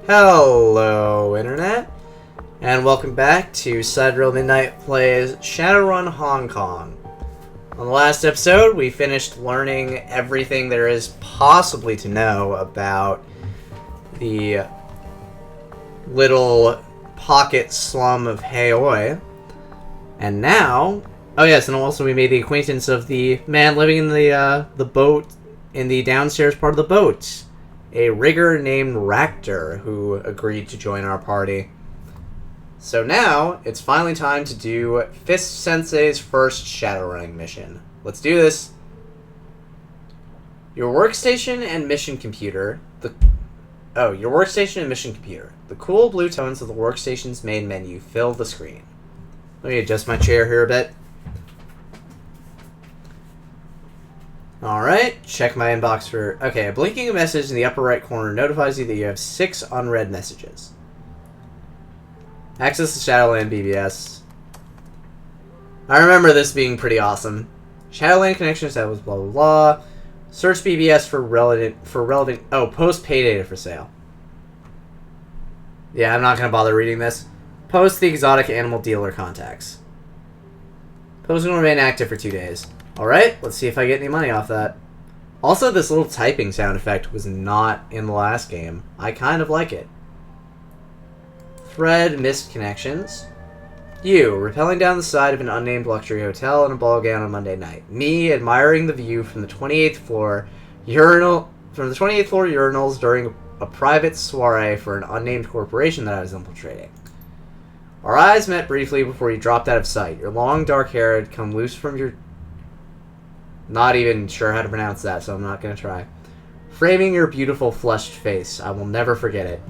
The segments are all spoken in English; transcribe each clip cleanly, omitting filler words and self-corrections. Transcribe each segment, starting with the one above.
Hello, Internet, and welcome back to Sidereal Midnight Plays Shadowrun Hong Kong. On the last episode, we finished learning everything there is possibly to know about the little pocket slum of Haoi. And now... Oh yes, and also we made the acquaintance of the man living in the boat, in the downstairs part of the boat. A rigger named Ractor, who agreed to join our party. So now, it's finally time to do Fist-sensei's first Shadowrunning mission. Let's do this! Your workstation and mission computer. Your workstation and mission computer. The cool blue tones of the workstation's main menu fill the screen. Let me adjust my chair here a bit. Alright, check my inbox for... Okay, a blinking message in the upper right corner notifies you that you have 6 unread messages. Access to Shadowland BBS. I remember this being pretty awesome. Shadowland connection established, blah blah blah. Search BBS for relevant... Oh, post pay data for sale. Yeah, I'm not going to bother reading this. Post the exotic animal dealer contacts. Post will remain active for 2 days. Alright, let's see if I get any money off that. Also, this little typing sound effect was not in the last game. I kind of like it. Thread missed connections. You, rappelling down the side of an unnamed luxury hotel in a ball gown on Monday night. Me, admiring the view from the 28th floor urinals during a private soiree for an unnamed corporation that I was infiltrating. Our eyes met briefly before you dropped out of sight. Your long dark hair had come loose from your... Not even sure how to pronounce that, so I'm not going to try. Framing your beautiful flushed face. I will never forget it.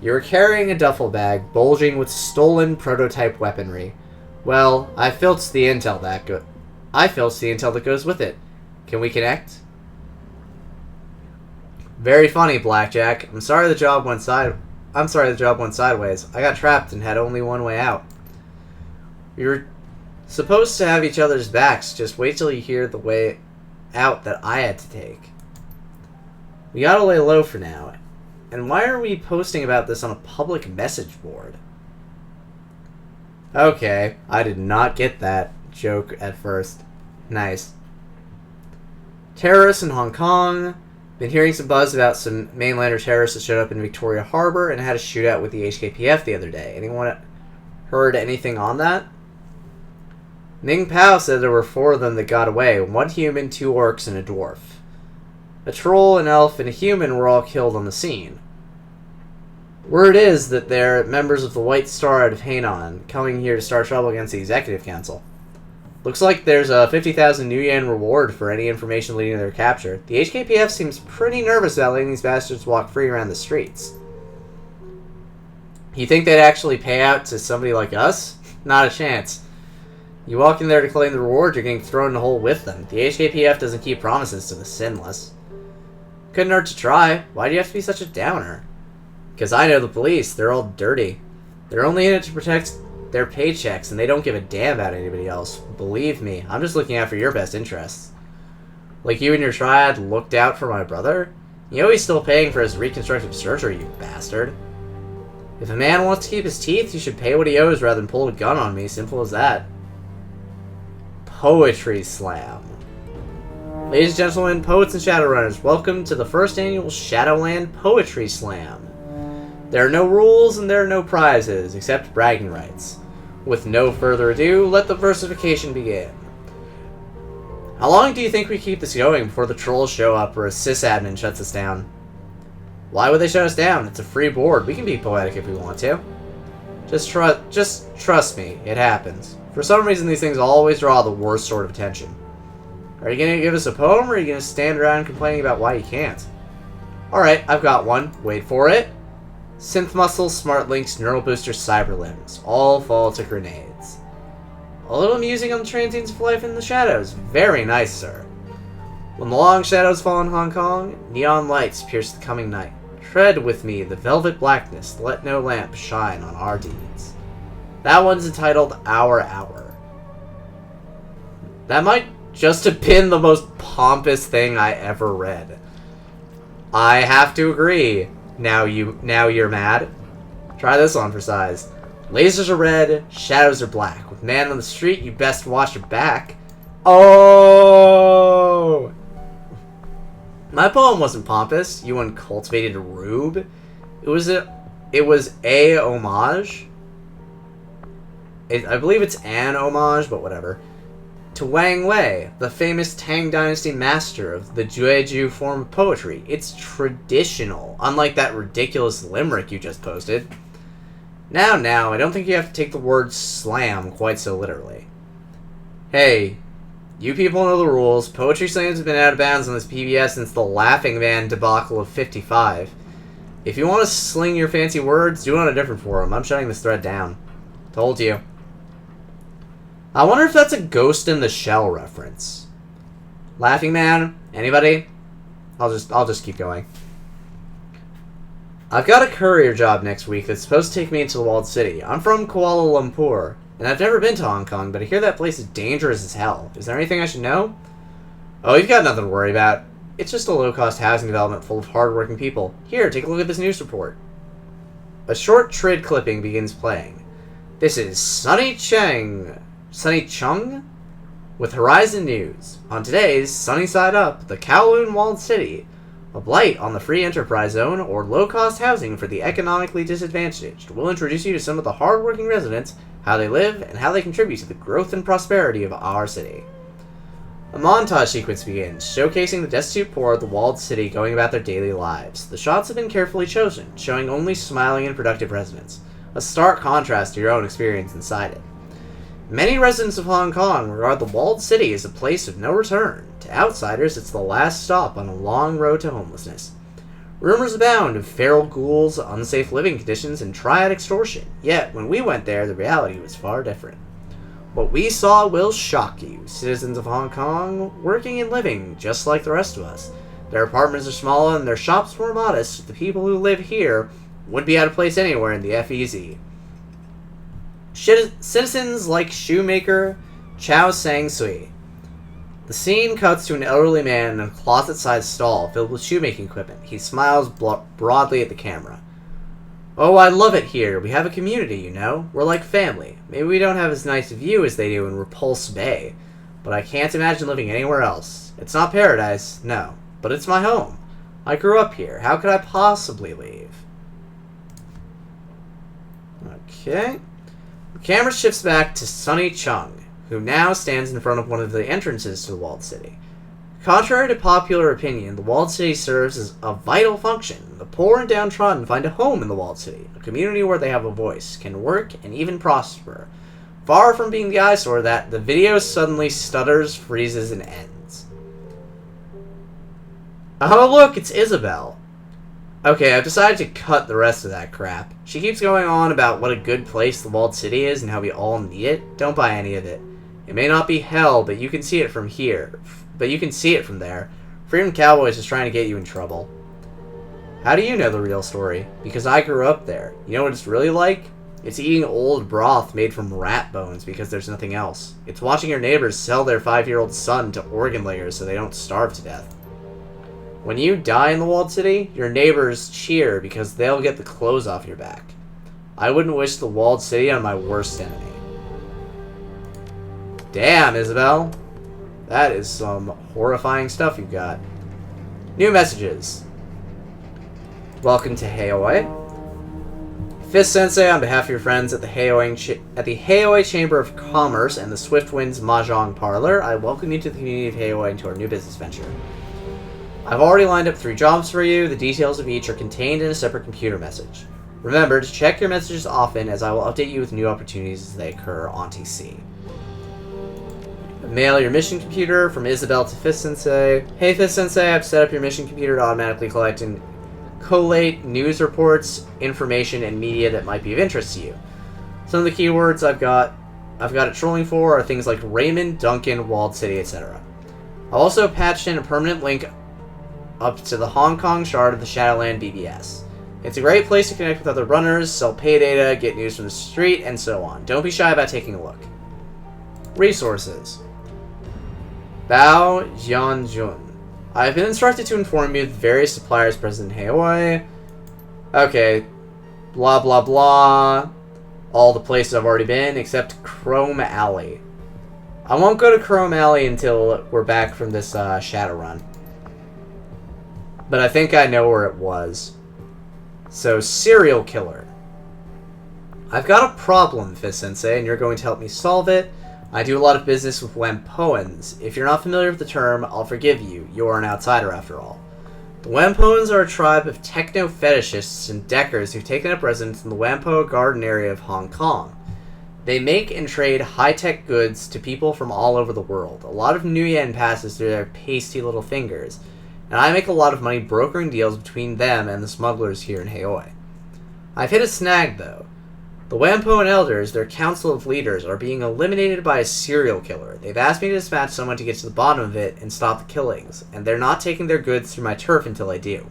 You were carrying a duffel bag bulging with stolen prototype weaponry. Well, I filched the intel that goes with it. Can we connect? Very funny, Blackjack. I'm sorry the job went sideways. I got trapped and had only one way out. We were supposed to have each other's backs. Just wait till you hear the way out that I had to take. We gotta lay low for now. And why are we posting about this on a public message board? Okay, I did not get that joke at first. Nice. Terrorists in Hong Kong. Been hearing some buzz about some mainlander terrorists that showed up in Victoria Harbor and had a shootout with the HKPF the other day. Anyone heard anything on that? Ning Pao said there were 4 of them that got away. 1 human, 2 orcs, and a dwarf. A troll, an elf, and a human were all killed on the scene. Word is that they're members of the White Star out of Hainan, coming here to start trouble against the Executive Council. Looks like there's a 50,000 New Yen reward for any information leading to their capture. The HKPF seems pretty nervous about letting these bastards walk free around the streets. You think they'd actually pay out to somebody like us? Not a chance. You walk in there to claim the reward, you're getting thrown in a hole with them. The HKPF doesn't keep promises to the sinless. Couldn't hurt to try. Why do you have to be such a downer? Because I know the police. They're all dirty. They're only in it to protect their paychecks, and they don't give a damn about anybody else. Believe me, I'm just looking out for your best interests. Like you and your triad looked out for my brother? You know he's still paying for his reconstructive surgery, you bastard. If a man wants to keep his teeth, he should pay what he owes rather than pull a gun on me. Simple as that. Poetry Slam. Ladies and gentlemen, poets and Shadowrunners, welcome to the first annual Shadowland Poetry Slam. There are no rules and there are no prizes, except bragging rights. With no further ado, let the versification begin. How long do you think we keep this going before the trolls show up or a sysadmin shuts us down? Why would they shut us down? It's a free board. We can be poetic if we want to. Just trust me, it happens. For some reason, these things always draw the worst sort of attention. Are you going to give us a poem, or are you going to stand around complaining about why you can't? Alright, I've got one. Wait for it. Synth muscles, smart links, neural boosters, cyber limbs. All fall to grenades. A little musing on the transients of life in the shadows. Very nice, sir. When the long shadows fall in Hong Kong, neon lights pierce the coming night. Tread with me the velvet blackness, let no lamp shine on our deeds. That one's entitled Our Hour. That might just have been the most pompous thing I ever read. I have to agree. Now you're mad? Try this on for size. Lasers are red, shadows are black. With man on the street, you best watch your back. Oh! My poem wasn't pompous, you uncultivated rube. It was a homage. I believe it's an homage, but whatever. To Wang Wei, the famous Tang Dynasty master of the Jueju form of poetry. It's traditional, unlike that ridiculous limerick you just posted. Now, I don't think you have to take the word slam quite so literally. Hey, you people know the rules. Poetry slams have been out of bounds on this PBS since the Laughing Man debacle of 55. If you want to sling your fancy words, do it on a different forum. I'm shutting this thread down. Told you. I wonder if that's a Ghost in the Shell reference. Laughing Man? Anybody? I'll just keep going. I've got a courier job next week that's supposed to take me into the walled city. I'm from Kuala Lumpur, and I've never been to Hong Kong, but I hear that place is dangerous as hell. Is there anything I should know? Oh, you've got nothing to worry about. It's just a low-cost housing development full of hard-working people. Here, take a look at this news report. A short trid clipping begins playing. This is Sunny Chung with Horizon News. On today's Sunny Side Up, the Kowloon Walled City. A blight on the free enterprise zone or low-cost housing for the economically disadvantaged. We'll introduce you to some of the hard-working residents, how they live, and how they contribute to the growth and prosperity of our city. A montage sequence begins, showcasing the destitute poor of the walled city going about their daily lives. The shots have been carefully chosen, showing only smiling and productive residents. A stark contrast to your own experience inside it. Many residents of Hong Kong regard the walled city as a place of no return. To outsiders, it's the last stop on a long road to homelessness. Rumors abound of feral ghouls, unsafe living conditions, and triad extortion. Yet, when we went there, the reality was far different. What we saw will shock you. Citizens of Hong Kong, working and living just like the rest of us. Their apartments are smaller and their shops more modest. The people who live here wouldn't be out of place anywhere in the FEZ. Citizens like shoemaker Chow Sang-sui. The scene cuts to an elderly man in a closet-sized stall filled with shoemaking equipment. He smiles broadly at the camera. Oh, I love it here. We have a community, you know. We're like family. Maybe we don't have as nice a view as they do in Repulse Bay, but I can't imagine living anywhere else. It's not paradise, no, but it's my home. I grew up here. How could I possibly leave? Okay. The camera shifts back to Sunny Chung, who now stands in front of one of the entrances to the walled city. Contrary to popular opinion, the walled city serves as a vital function. The poor and downtrodden find a home in the walled city, a community where they have a voice, can work, and even prosper. Far from being the eyesore that the video suddenly stutters, freezes, and ends. Oh look, it's Isabel. Okay, I've decided to cut the rest of that crap. She keeps going on about what a good place the walled city is and how we all need it. Don't buy any of it. It may not be hell, but you can see it from here. But you can see it from there. Freedom Cowboys is trying to get you in trouble. How do you know the real story? Because I grew up there. You know what it's really like? It's eating old broth made from rat bones because there's nothing else. It's watching your neighbors sell their 5-year-old son to organ layers so they don't starve to death. When you die in the walled city, your neighbors cheer because they'll get the clothes off your back. I wouldn't wish the walled city on my worst enemy. Damn, Isabel. That is some horrifying stuff you've got. New messages. Welcome to Heoi. Fist-sensei, on behalf of your friends at the Heoi Chamber of Commerce and the Swiftwinds Mahjong Parlor, I welcome you to the community of Heoi and to our new business venture. I've already lined up 3 jobs for you. The details of each are contained in a separate computer message. Remember to check your messages often, as I will update you with new opportunities as they occur on TC. Mail your mission computer from Isabel to Fist-sensei. Hey Fist-sensei, I've set up your mission computer to automatically collect and collate news reports, information, and media that might be of interest to you. Some of the keywords I've got it trolling for are things like Raymond, Duncan, Walled City, etc. I'll also patched in a permanent link up to the Hong Kong shard of the Shadowland BBS. It's a great place to connect with other runners, sell pay data, get news from the street, and so on. Don't be shy about taking a look. Resources. Bao Jianjun. I've been instructed to inform you of the various suppliers present in Heoi. Okay. Blah, blah, blah. All the places I've already been, except Chrome Alley. I won't go to Chrome Alley until we're back from this Shadowrun. But I think I know where it was. So, serial killer. I've got a problem, Fist-sensei, and you're going to help me solve it. I do a lot of business with Wampoans. If you're not familiar with the term, I'll forgive you. You are an outsider, after all. The Wampoans are a tribe of techno-fetishists and deckers who've taken up residence in the Whampoa Garden area of Hong Kong. They make and trade high-tech goods to people from all over the world. A lot of Nuyen passes through their pasty little fingers, and I make a lot of money brokering deals between them and the smugglers here in Haoi. I've hit a snag, though. The Whampoan elders, their council of leaders, are being eliminated by a serial killer. They've asked me to dispatch someone to get to the bottom of it and stop the killings, and they're not taking their goods through my turf until I do.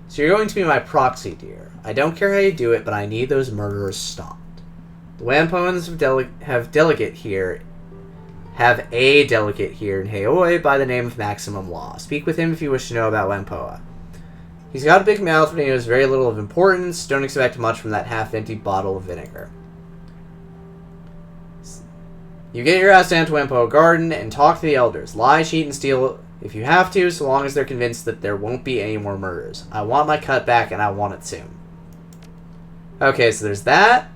So you're going to be my proxy, dear. I don't care how you do it, but I need those murderers stopped. The Whampoans have a delegate here in Haoi by the name of Maximum Law. Speak with him if you wish to know about Whampoa. He's got a big mouth, but he knows very little of importance. Don't expect much from that half-empty bottle of vinegar. You get your ass down to Whampoa Garden and talk to the elders. Lie, cheat, and steal if you have to, so long as they're convinced that there won't be any more murders. I want my cut back, and I want it soon. Okay, so there's that.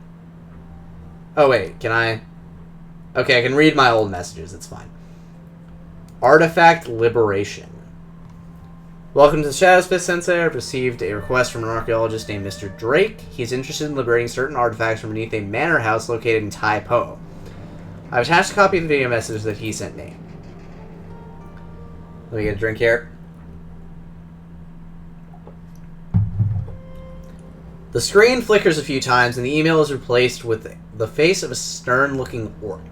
Oh, wait, can I... Okay, I can read my old messages, it's fine. Artifact Liberation. Welcome to the Shadows, Fist-sensei. I've received a request from an archaeologist named Mr. Drake. He's interested in liberating certain artifacts from beneath a manor house located in Tai Po. I've attached a copy of the video message that he sent me. Let me get a drink here. The screen flickers a few times, and the email is replaced with the face of a stern-looking orc.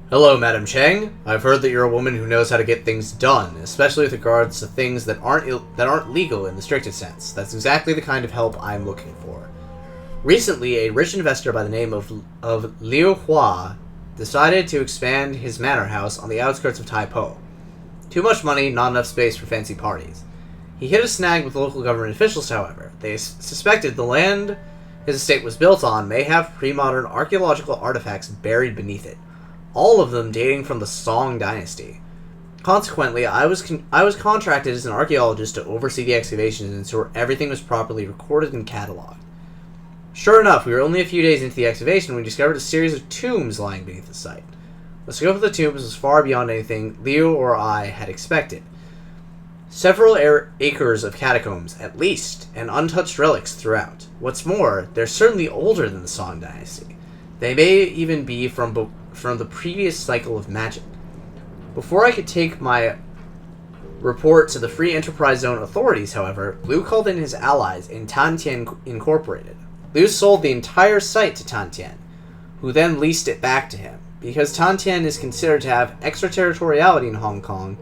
Hello, Madam Cheng. I've heard that you're a woman who knows how to get things done, especially with regards to things that aren't legal in the strictest sense. That's exactly the kind of help I'm looking for. Recently, a rich investor by the name of Liu Hua decided to expand his manor house on the outskirts of Tai Po. Too much money, not enough space for fancy parties. He hit a snag with local government officials, however. They suspected the land his estate was built on may have pre-modern archaeological artifacts buried beneath it. All of them dating from the Song dynasty. Consequently, I was contracted as an archaeologist to oversee the excavations and ensure everything was properly recorded and cataloged. Sure enough, we were only a few days into the excavation when we discovered a series of tombs lying beneath the site. The scope of the tombs was far beyond anything Leo or I had expected. Several acres of catacombs, at least, and untouched relics throughout. What's more, they're certainly older than the Song dynasty. They may even be from the previous cycle of magic. Before I could take my report to the Free Enterprise Zone authorities, however, Liu called in his allies in Tantian Incorporated. Liu sold the entire site to Tantian, who then leased it back to him. Because Tantian is considered to have extraterritoriality in Hong Kong,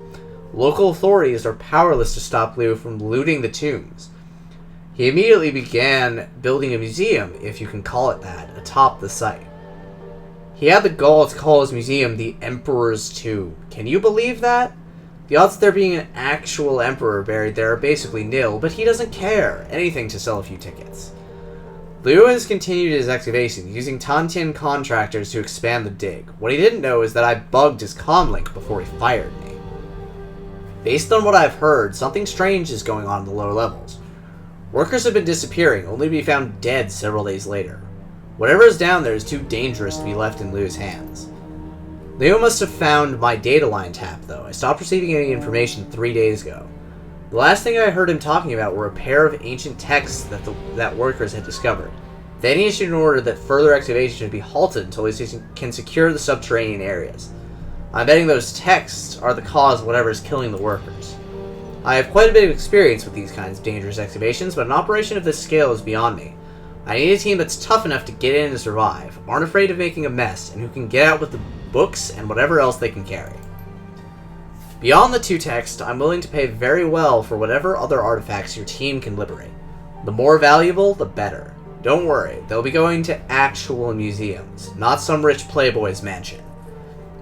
local authorities are powerless to stop Liu from looting the tombs. He immediately began building a museum, if you can call it that, atop the site. He had the gall to call his museum the Emperor's Tomb. Can you believe that? The odds of there being an actual emperor buried there are basically nil, but he doesn't care. Anything to sell a few tickets. Liu has continued his excavation, using Tantian contractors to expand the dig. What he didn't know is that I bugged his comlink before he fired me. Based on what I've heard, something strange is going on in the lower levels. Workers have been disappearing, only to be found dead several days later. Whatever is down there is too dangerous to be left in Liu's hands. Liu must have found my data line tap, though. I stopped receiving any information 3 days ago. The last thing I heard him talking about were a pair of ancient texts that workers had discovered. Then he issued an order that further excavation should be halted until he can secure the subterranean areas. I'm betting those texts are the cause of whatever is killing the workers. I have quite a bit of experience with these kinds of dangerous excavations, but an operation of this scale is beyond me. I need a team that's tough enough to get in and survive, aren't afraid of making a mess, and who can get out with the books and whatever else they can carry. Beyond the 2 texts, I'm willing to pay very well for whatever other artifacts your team can liberate. The more valuable, the better. Don't worry, they'll be going to actual museums, not some rich playboy's mansion.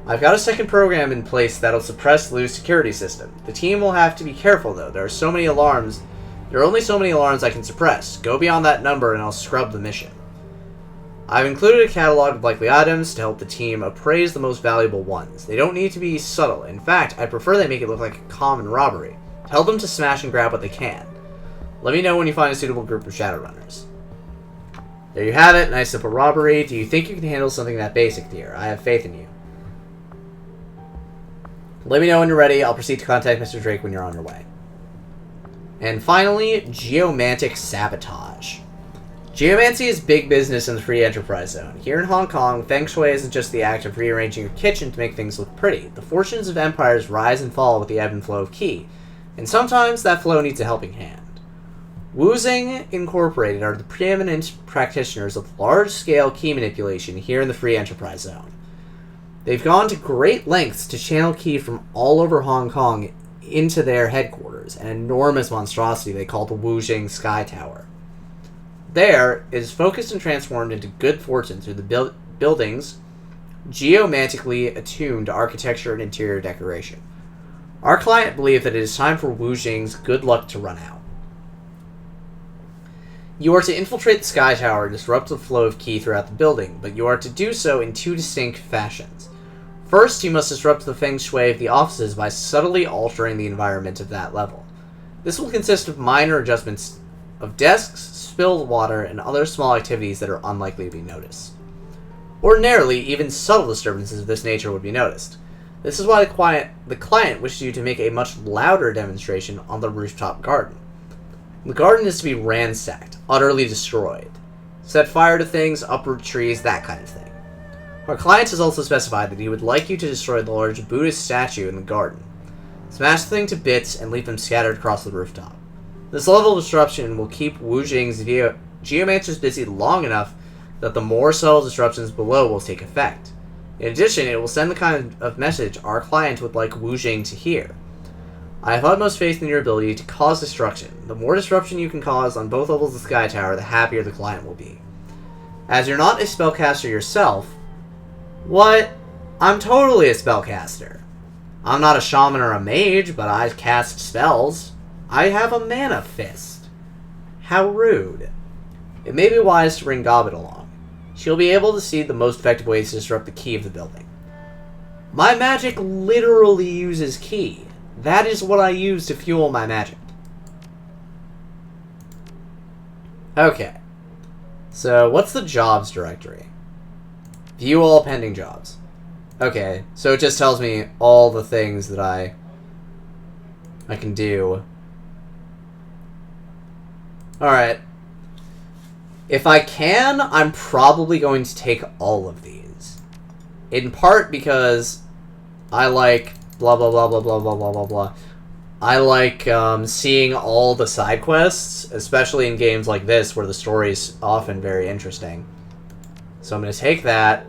I've got a second program in place that'll suppress Liu's security system. The team will have to be careful, though. There are so many alarms There are only so many alarms I can suppress. Go beyond that number and I'll scrub the mission. I've included a catalog of likely items to help the team appraise the most valuable ones. They don't need to be subtle. In fact, I prefer they make it look like a common robbery. Tell them to smash and grab what they can. Let me know when you find a suitable group of Shadowrunners. There you have it. Nice simple robbery. Do you think you can handle something that basic, dear? I have faith in you. Let me know when you're ready. I'll proceed to contact Mr. Drake when you're on your way. And finally, geomantic sabotage. Geomancy is big business in the free enterprise zone. Here in Hong Kong, Feng Shui isn't just the act of rearranging your kitchen to make things look pretty. The fortunes of empires rise and fall with the ebb and flow of qi, and sometimes that flow needs a helping hand. Wuzing Incorporated are the preeminent practitioners of large-scale qi manipulation here in the free enterprise zone. They've gone to great lengths to channel qi from all over Hong Kong into their headquarters, an enormous monstrosity they call the Wuzing Sky Tower. There, it is focused and transformed into good fortune through the building's geomantically attuned architecture and interior decoration. Our client believes that it is time for Wuzing's good luck to run out. You are to infiltrate the Sky Tower and disrupt the flow of qi throughout the building, but you are to do so in two distinct fashions. First, you must disrupt the feng shui of the offices by subtly altering the environment of that level. This will consist of minor adjustments of desks, spilled water, and other small activities that are unlikely to be noticed. Ordinarily, even subtle disturbances of this nature would be noticed. This is why the client wishes you to make a much louder demonstration on the rooftop garden. The garden is to be ransacked, utterly destroyed. Set fire to things, uproot trees, that kind of thing. Our client has also specified that he would like you to destroy the large Buddhist statue in the garden. Smash the thing to bits and leave them scattered across the rooftop. This level of disruption will keep Wuzing's geomancers busy long enough that the more subtle disruptions below will take effect. In addition, it will send the kind of message our client would like Wuzing to hear. I have utmost faith in your ability to cause destruction. The more disruption you can cause on both levels of the Sky Tower, the happier the client will be. As you're not a spellcaster yourself... What? I'm totally a spellcaster. I'm not a shaman or a mage, but I cast spells. I have a mana fist. How rude. It may be wise to bring Gobbet along. She'll be able to see the most effective ways to disrupt the key of the building. My magic literally uses ki. That is what I use to fuel my magic. Okay. So, what's the jobs directory? View all pending jobs. Okay, so it just tells me all the things that I can do. Alright. If I can, I'm probably going to take all of these. In part because I like blah blah blah blah blah blah blah blah blah. I like seeing all the side quests, especially in games like this where the story's often very interesting. So I'm going to take that.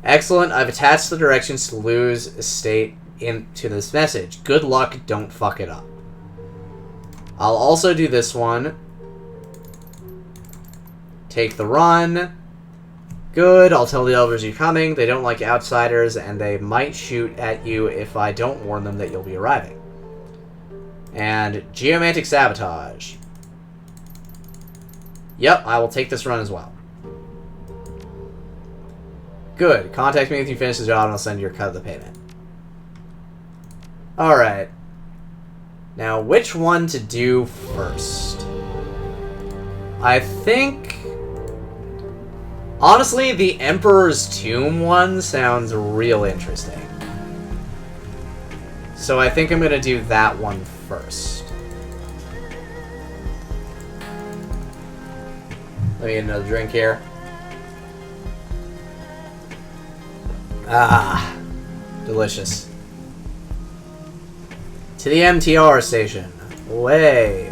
Excellent. I've attached the directions to Lou's estate into this message. Good luck, don't fuck it up. I'll also do this one. Take the run. Good. I'll tell the elders you're coming. They don't like outsiders, and they might shoot at you if I don't warn them that you'll be arriving. And geomantic sabotage. Yep, I will take this run as well. Good. Contact me if you finish the job and I'll send you your cut of the payment. Alright. Now, which one to do first? I think... Honestly, the Emperor's Tomb one sounds real interesting. So I think I'm going to do that one first. Let me get another drink here. Ah, delicious. To the MTR station. Away.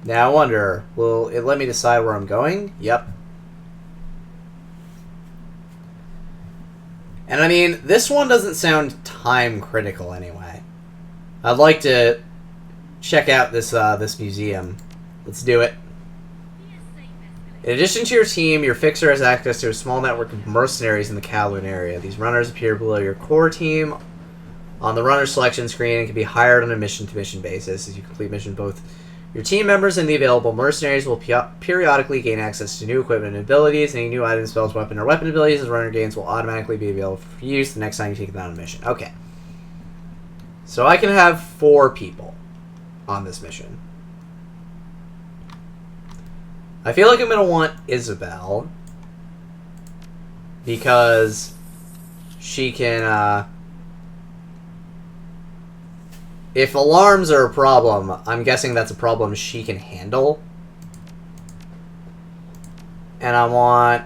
Now I wonder, will it let me decide where I'm going? Yep. And I mean, this one doesn't sound time critical anyway. I'd like to check out this this museum. Let's do it. In addition to your team, your fixer has access to a small network of mercenaries in the Kowloon area. These runners appear below your core team on the runner selection screen and can be hired on a mission-to-mission basis. As you complete mission, both your team members and the available mercenaries will periodically gain access to new equipment and abilities. Any new items, spells, weapon, or weapon abilities as runner gains will automatically be available for use the next time you take them on a mission. Okay. So I can have 4 people on this mission. I feel like I'm going to want Isabel because she can, if alarms are a problem, I'm guessing that's a problem she can handle. And I want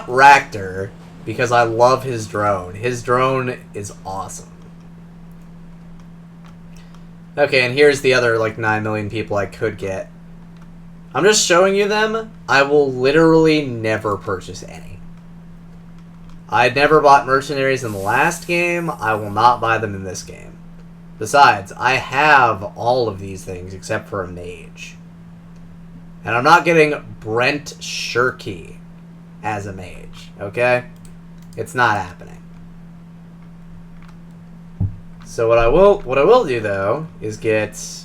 Ractor because I love his drone. His drone is awesome. Okay, and here's the other, like, 9 million people I could get. I'm just showing you them. I will literally never purchase any. I never bought mercenaries in the last game. I will not buy them in this game. Besides, I have all of these things except for a mage. And I'm not getting Brent Shirky as a mage, okay? It's not happening. So what I will do though is get.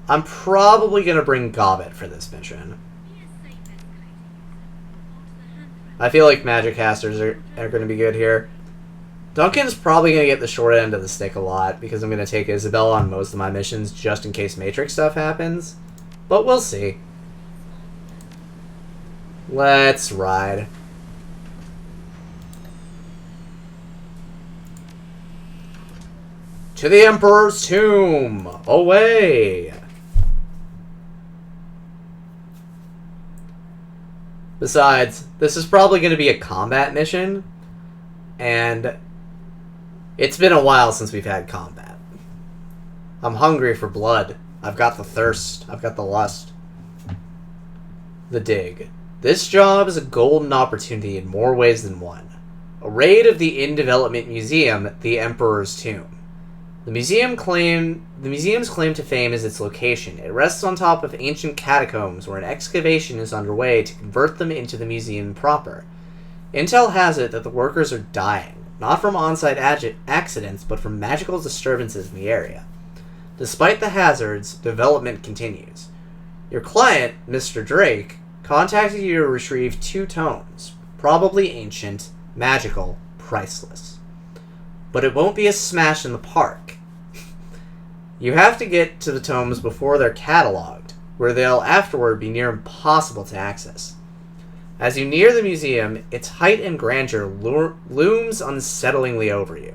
I'm probably gonna bring Gobbet for this mission. I feel like magic casters are gonna be good here. Duncan's probably gonna get the short end of the stick a lot because I'm gonna take Isabel on most of my missions just in case Matrix stuff happens. But we'll see. Let's ride. To the Emperor's Tomb! Away! Besides, this is probably going to be a combat mission, and it's been a while since we've had combat. I'm hungry for blood. I've got the thirst. I've got the lust. The dig. This job is a golden opportunity in more ways than one. A raid of the in-development museum, the Emperor's Tomb. The museum's claim to fame is its location. It rests on top of ancient catacombs where an excavation is underway to convert them into the museum proper. Intel has it that the workers are dying, not from on-site accidents, but from magical disturbances in the area. Despite the hazards, development continues. Your client, Mr. Drake, contacted you to retrieve 2 tomes, probably ancient, magical, priceless. But it won't be a smash in the park. You have to get to the tomes before they're cataloged, where they'll afterward be near impossible to access. As you near the museum, its height and grandeur looms unsettlingly over you.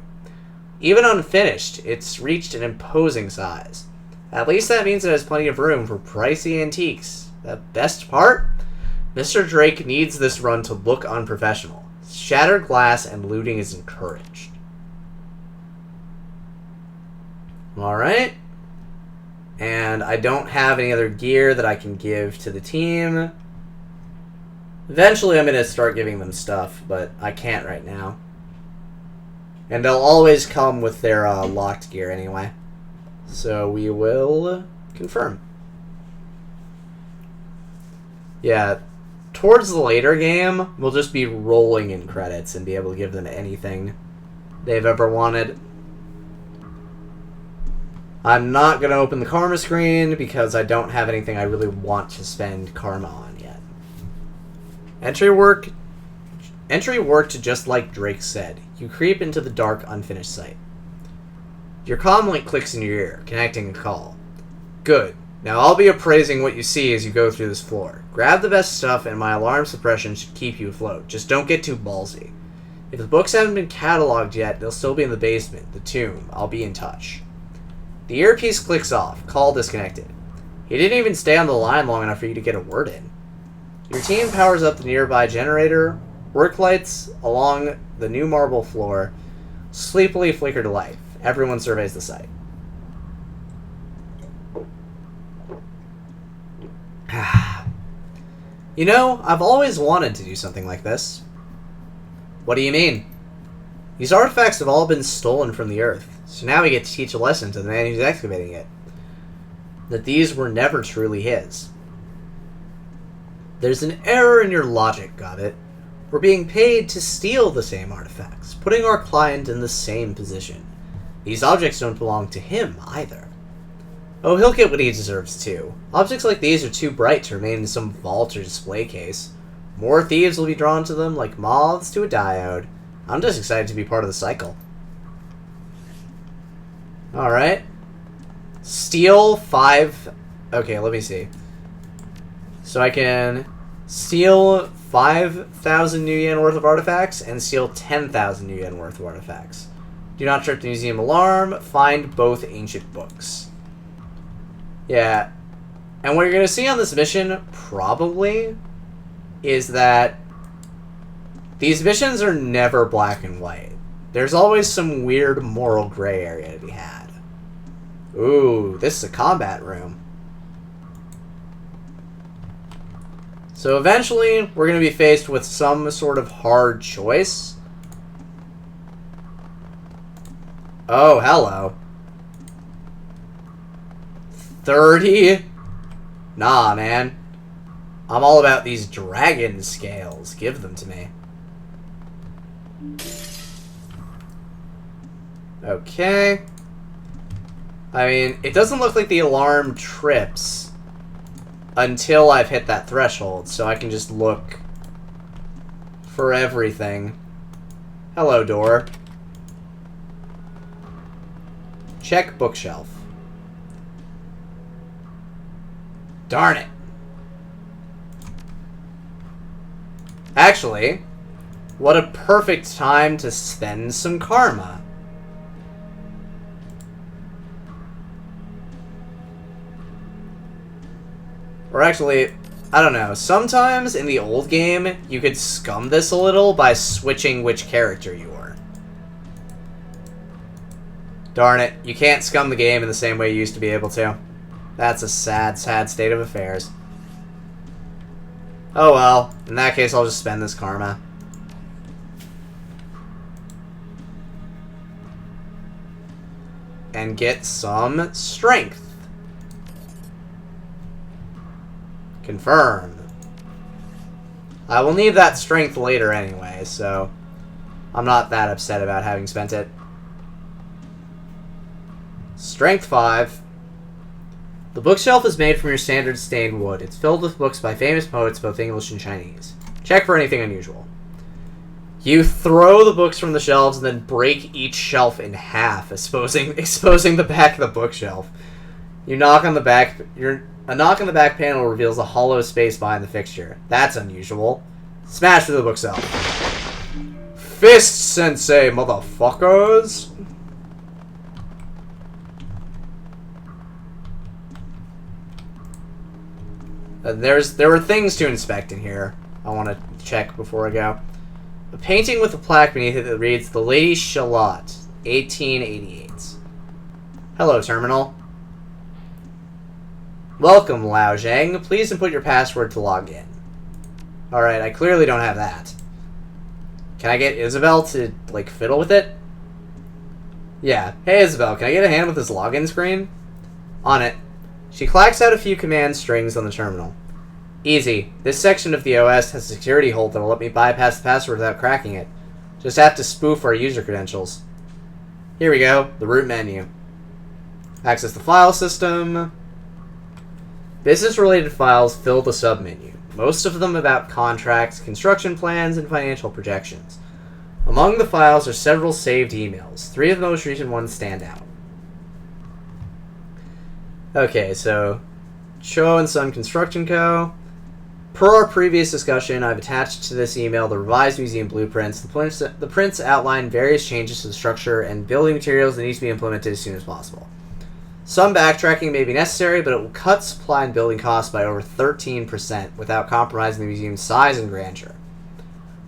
Even unfinished, it's reached an imposing size. At least that means it has plenty of room for pricey antiques. The best part? Mr. Drake needs this run to look unprofessional. Shattered glass and looting is encouraged. Alright. And I don't have any other gear that I can give to the team. Eventually I'm going to start giving them stuff, but I can't right now. And they'll always come with their locked gear anyway. So we will confirm. Yeah, towards the later game, we'll just be rolling in credits and be able to give them anything they've ever wanted. I'm not going to open the karma screen because I don't have anything I really want to spend karma on yet. Entry worked just like Drake said. You creep into the dark, unfinished site. Your comm link clicks in your ear, connecting a call. Good. Now I'll be appraising what you see as you go through this floor. Grab the best stuff and my alarm suppression should keep you afloat. Just don't get too ballsy. If the books haven't been cataloged yet, they'll still be in the basement, the tomb. I'll be in touch. The earpiece clicks off. Call disconnected. He didn't even stay on the line long enough for you to get a word in. Your team powers up the nearby generator. Work lights along the new marble floor sleepily flicker to life. Everyone surveys the site. You know, I've always wanted to do something like this. What do you mean? These artifacts have all been stolen from the Earth, so now we get to teach a lesson to the man who's excavating it. That these were never truly his. There's an error in your logic, Gobbet. We're being paid to steal the same artifacts, putting our client in the same position. These objects don't belong to him, either. Oh, he'll get what he deserves, too. Objects like these are too bright to remain in some vault or display case. More thieves will be drawn to them like moths to a diode. I'm just excited to be part of the cycle. Alright. Steal 5... Okay, let me see. So I can steal 5,000 new yen worth of artifacts and steal 10,000 new yen worth of artifacts. Do not trip the museum alarm. Find both ancient books. Yeah. And what you're going to see on this mission, probably, is that these missions are never black and white. There's always some weird moral gray area to be had. Ooh, this is a combat room. So eventually, we're going to be faced with some sort of hard choice. Oh, hello. 30? Nah, man. I'm all about these dragon scales. Give them to me. Okay. I mean, it doesn't look like the alarm trips until I've hit that threshold, so I can just look for everything. Hello, door. Check bookshelf. Darn it. Actually, what a perfect time to spend some karma. Or actually, I don't know. Sometimes in the old game, you could scum this a little by switching which character you were. Darn it. You can't scum the game in the same way you used to be able to. That's a sad, sad state of affairs. Oh well. In that case, I'll just spend this karma. And get some strength. Confirm. I will need that strength later anyway, so I'm not that upset about having spent it. Strength 5. The bookshelf is made from your standard stained wood. It's filled with books by famous poets, both English and Chinese. Check for anything unusual. You throw the books from the shelves and then break each shelf in half, exposing the back of the bookshelf. You knock on the back... A knock on the back panel reveals a hollow space behind the fixture. That's unusual. Smash through the bookshelf. Fist-sensei, motherfuckers! There were things to inspect in here. I want to check before I go. A painting with a plaque beneath it that reads, The Lady Shalott, 1888. Hello, Terminal. Welcome, Lao Zhang. Please input your password to log in. Alright, I clearly don't have that. Can I get Isabel to, like, fiddle with it? Yeah. Hey, Isabel, can I get a hand with this login screen? On it. She clacks out a few command strings on the terminal. Easy. This section of the OS has a security hold that will let me bypass the password without cracking it. Just have to spoof our user credentials. Here we go. The root menu. Access the file system. Business-related files fill the submenu, most of them about contracts, construction plans, and financial projections. Among the files are several saved emails. 3 of the most recent ones stand out. Okay, so Cho & Son Construction Co. Per our previous discussion, I've attached to this email the revised museum blueprints. The prints outline various changes to the structure and building materials that need to be implemented as soon as possible. Some backtracking may be necessary, but it will cut supply and building costs by over 13% without compromising the museum's size and grandeur.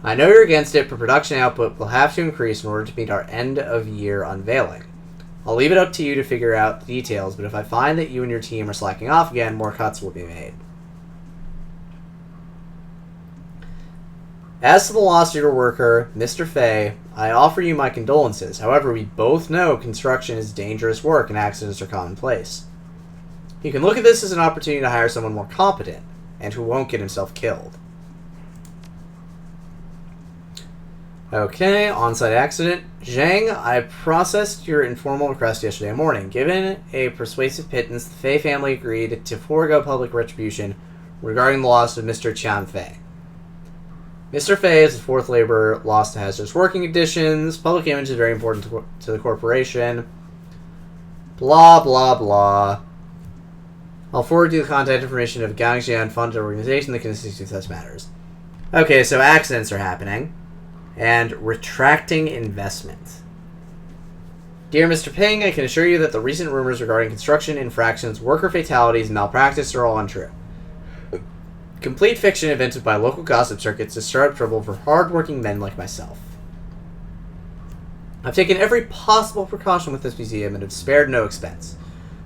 I know you're against it, but production output will have to increase in order to meet our end-of-year unveiling. I'll leave it up to you to figure out the details, but if I find that you and your team are slacking off again, more cuts will be made. As to the loss of your worker, Mr. Fay, I offer you my condolences. However, we both know construction is dangerous work and accidents are commonplace. You can look at this as an opportunity to hire someone more competent and who won't get himself killed. Okay, on-site accident. Zhang, I processed your informal request yesterday morning. Given a persuasive pittance, the Fei family agreed to forego public retribution regarding the loss of Mr. Qian Fei. Mr. Fei is the fourth laborer lost to hazardous working conditions. Public image is very important to the corporation. Blah, blah, blah. I'll forward you the contact information of Gangxian funded organization that can assist you with such matters. Okay, so accidents are happening. And retracting investment. Dear Mr. Ping, I can assure you that the recent rumors regarding construction infractions, worker fatalities, and malpractice are all untrue. Complete fiction invented by local gossip circuits to stir up trouble for hard-working men like myself. I've taken every possible precaution with this museum and have spared no expense.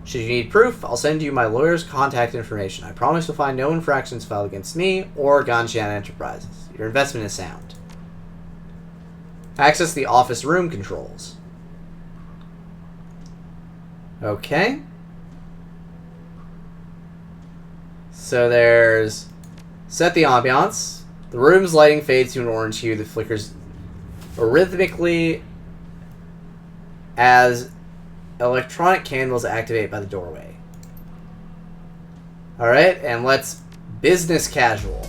Should you need proof, I'll send you my lawyer's contact information. I promise you'll find no infractions filed against me or Ganshan Enterprises. Your investment is sound. Access the office room controls. Okay. So there's... Set the ambiance. The room's lighting fades to an orange hue that flickers rhythmically as electronic candles activate by the doorway. Alright, and let's business casual.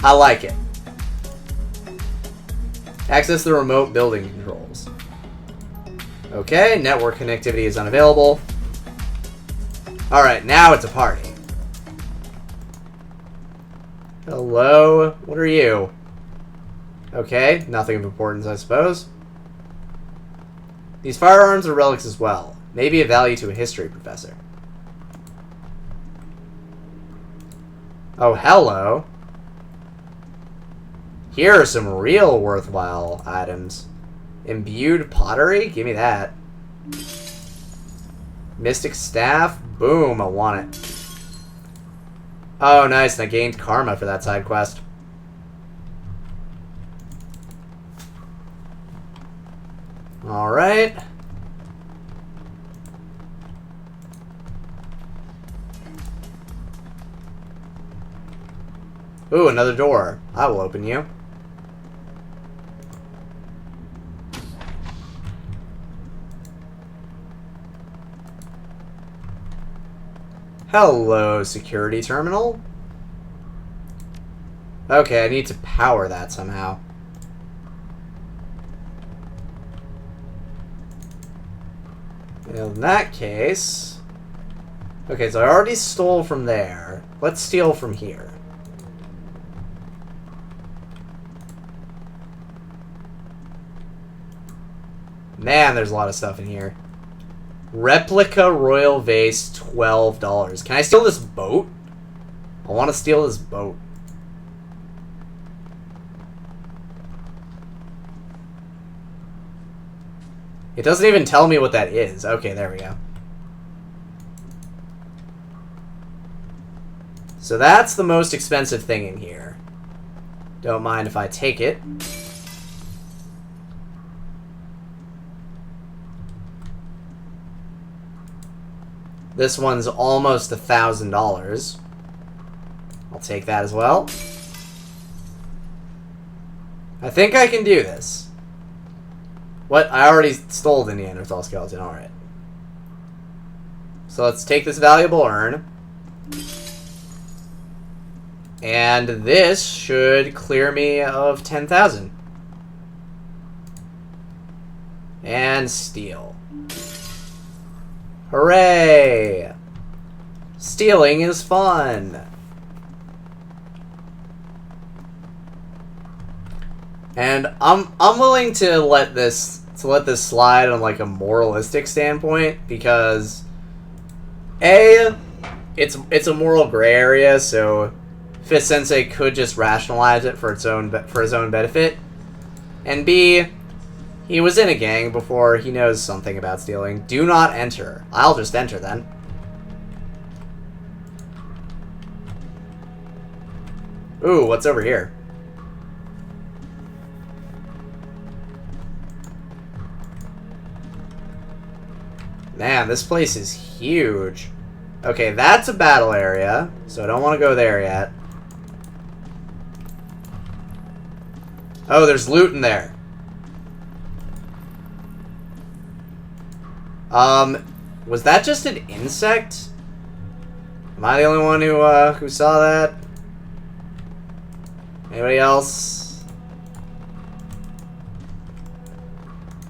I like it. Access the remote building controls. Okay, network connectivity is unavailable. Alright, now it's a party. Hello? What are you? Okay, nothing of importance, I suppose. These firearms are relics as well. Maybe of value to a history professor. Oh, hello. Here are some real worthwhile items. Imbued pottery? Give me that. Mystic staff? Boom, I want it. Oh, nice, and I gained karma for that side quest. Alright. Ooh, another door. I will open you. Hello, security terminal. Okay, I need to power that somehow. In that case... Okay, so I already stole from there. Let's steal from here. Man, there's a lot of stuff in here. Replica royal vase, $12. Can I steal this boat? I want to steal this boat. It doesn't even tell me what that is. Okay, there we go. So that's the most expensive thing in here. Don't mind if I take it. This one's almost $1,000. I'll take that as well. I think I can do this. What? I already stole the Neanderthal skeleton. Alright. So let's take this valuable urn. And this should clear me of 10,000. And steal. Hooray! Stealing is fun. And I'm willing to let this slide on like a moralistic standpoint because A, it's a moral gray area, so Fist-sensei could just rationalize it for his own benefit. And B, he was in a gang before, he knows something about stealing. Do not enter. I'll just enter then. Ooh, what's over here? Man, this place is huge. Okay, that's a battle area, so I don't want to go there yet. Oh, there's loot in there. Was that just an insect? Am I the only one who saw that? Anybody else?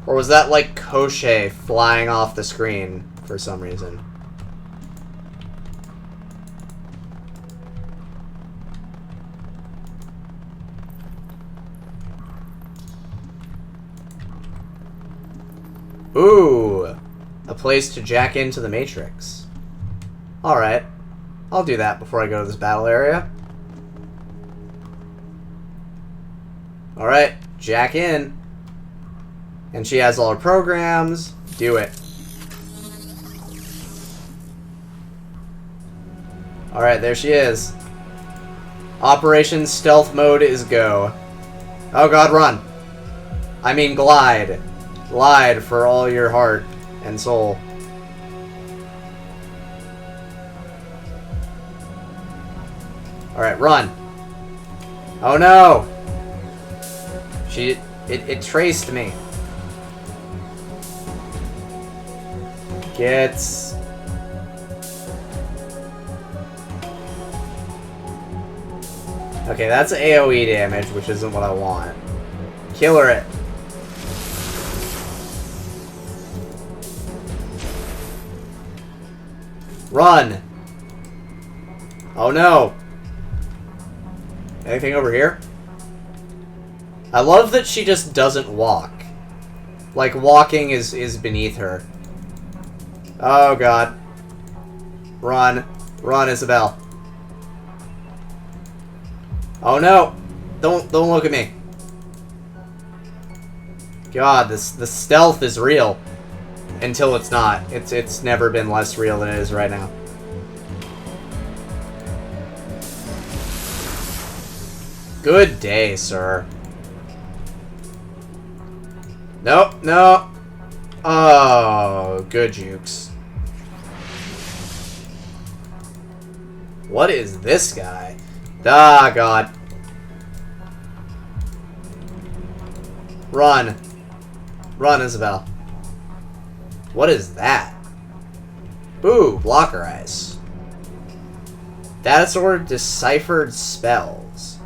Or was that like Koshei flying off the screen for some reason? Ooh, a place to jack into the Matrix. Alright, I'll do that before I go to this battle area. Alright, jack in. And she has all her programs. Do it. Alright, there she is. Operation Stealth Mode is go. Oh god, run. I mean glide. Glide for all your heart and soul. Alright, run. Oh no! It traced me. Gets... Okay, that's AoE damage, which isn't what I want. Killer it. Run! Oh no! Anything over here? I love that she just doesn't walk. Like, walking is beneath her. Oh god. Run. Run, Isabel. Oh no! Don't look at me. God, the stealth is real. Until it's not. It's never been less real than it is right now. Good day, sir. Nope, no. Oh, good jukes. What is this guy? Ah, God. Run. Run, Isabel. What is that? Ooh, blocker ice. Data store deciphered spells.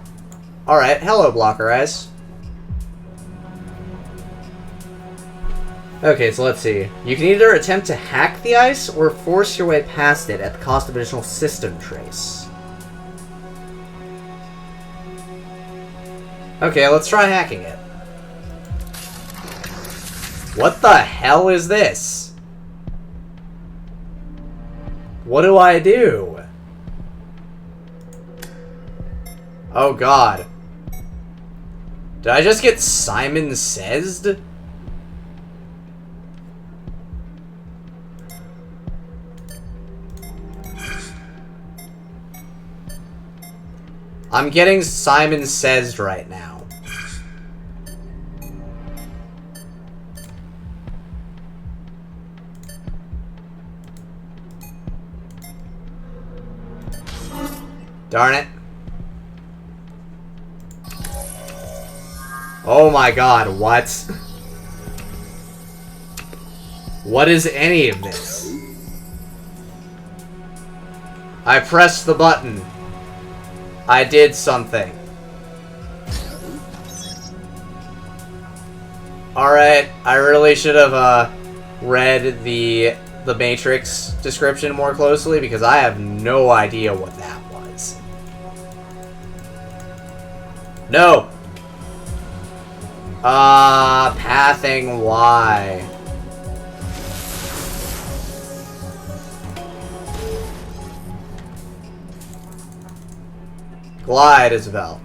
Alright, hello, blocker ice. Okay, so let's see. You can either attempt to hack the ice or force your way past it at the cost of additional system trace. Okay, let's try hacking it. What the hell is this? What do I do? Oh god. Did I just get Simon Says'd? I'm getting Simon Says'd right now. Darn it. Oh my god, what? What is any of this? I pressed the button. I did something. Alright, I really should have read the Matrix description more closely because I have no idea what that was. No! Pathing Y. Glide, Isabel.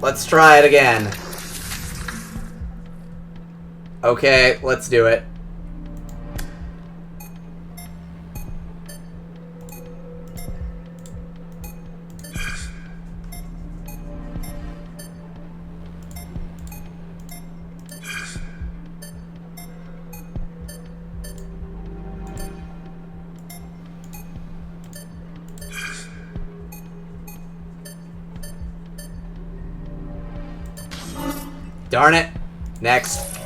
Let's try it again. Okay, let's do it. Darn it. Next.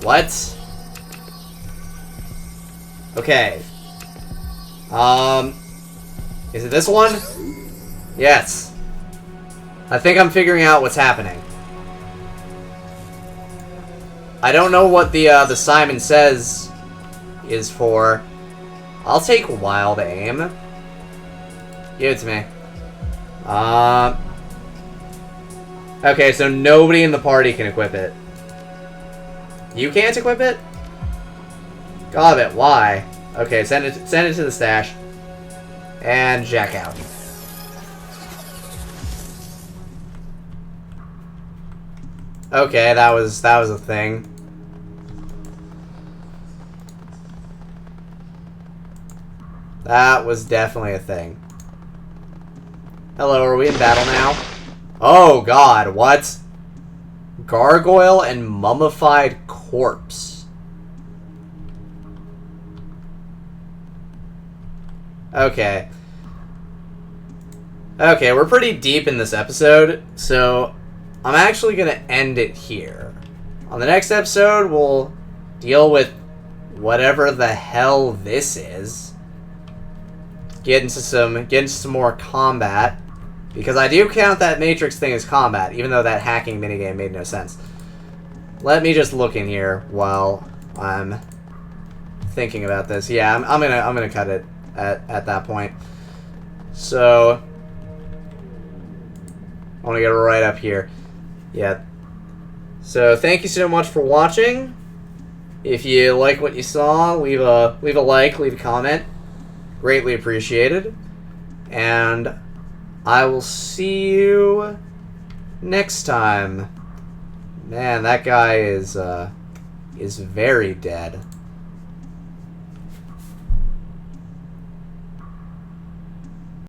What? Okay. Is it this one? Yes. I think I'm figuring out what's happening. I don't know what the Simon Says is for. I'll take a while to aim. Give it to me. Okay, so nobody in the party can equip it. You can't equip it? God, it. Why? Okay, send it to the stash. And jack out. Okay, that was a thing. That was definitely a thing. Hello, are we in battle now? Oh god, what? Gargoyle and mummified corpse. Okay. Okay, we're pretty deep in this episode, so I'm actually going to end it here. On the next episode, we'll deal with whatever the hell this is. Get into some more combat. Because I do count that Matrix thing as combat, even though that hacking minigame made no sense. Let me just look in here while I'm thinking about this. Yeah, I'm gonna cut it at that point. So I want to get right up here. Yeah. So thank you so much for watching. If you like what you saw, leave a like, leave a comment. Greatly appreciated. And I will see you next time. Man, that guy is very dead.